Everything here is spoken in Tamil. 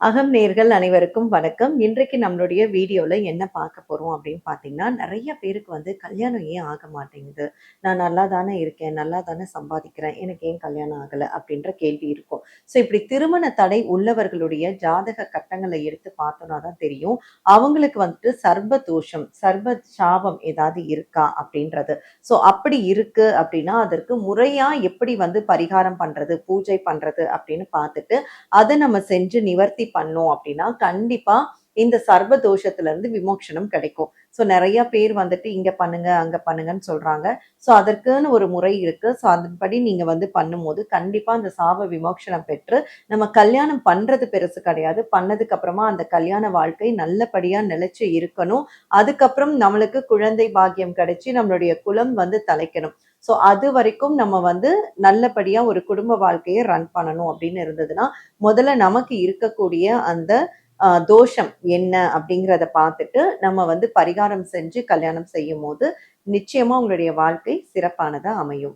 அகம் நேர்கள் அனைவருக்கும் வணக்கம். இன்றைக்கு நம்மளுடைய வீடியோல என்ன பார்க்க போறோம் அப்படின்னு பார்த்தீங்கன்னா, நெறைய பேருக்கு வந்து கல்யாணம் ஏன் ஆக மாட்டேங்குது? நான் நல்லா தானே இருக்கேன், நல்லா தானே சம்பாதிக்கிறேன். எனக்கு ஏன் கல்யாணம் ஆகல? அப்படின்ற கேள்வி இருக்கும். ஸோ இப்படி திருமண தடை உள்ளவர்களுடைய ஜாதக கட்டங்கள எடுத்து பார்த்தோம்னா தான் தெரியும். அவங்களுக்கு வந்துட்டு சர்ப்ப தோஷம், சர்ப்ப சாபம் ஏதாவது இருக்கா? அப்படின்றது. ஸோ அப்படி இருக்கு அப்படின்னா, அதற்கு முறையா எப்படி வந்து பரிகாரம் பண்றது, பூஜை பண்றது அப்படின்னு பார்த்துட்டு அத நம்ம செஞ்சு நிவர்த்தி பண்ணோம் அப்படின்னா, கண்டிப்பா இந்த சர்வ தோஷத்துல இருந்து விமோசனம் கிடைக்கும். ஸோ நெறைய பேர் வந்துட்டு இங்க பண்ணுங்க, அங்க பண்ணுங்கன்னு சொல்றாங்க. ஸோ அதற்குன்னு ஒரு முறை இருக்கு. ஸோ அதன்படி நீங்க வந்து பண்ணும்போது, கண்டிப்பா அந்த சாப விமோசனம் பெற்று, நம்ம கல்யாணம் பண்றது பெருசு கிடையாது. பண்ணதுக்கு அப்புறமா அந்த கல்யாண வாழ்க்கை நல்லபடியா நிலைச்சு இருக்கணும். அதுக்கப்புறம் நம்மளுக்கு குழந்தை பாக்கியம் கிடைச்சு, நம்மளுடைய குலம் வந்து தலைக்கணும். ஸோ அதுவரைக்கும் நம்ம வந்து நல்லபடியா ஒரு குடும்ப வாழ்க்கைய ரன் பண்ணணும் அப்படின்னு இருந்ததுன்னா, முதல்ல நமக்கு இருக்கக்கூடிய அந்த தோஷம் என்ன அப்படிங்கிறத பார்த்துட்டு, நம்ம வந்து பரிகாரம் செஞ்சு கல்யாணம் செய்யும்போது, நிச்சயமா உங்களுடைய வாழ்க்கை சிறப்பானதா அமையும்.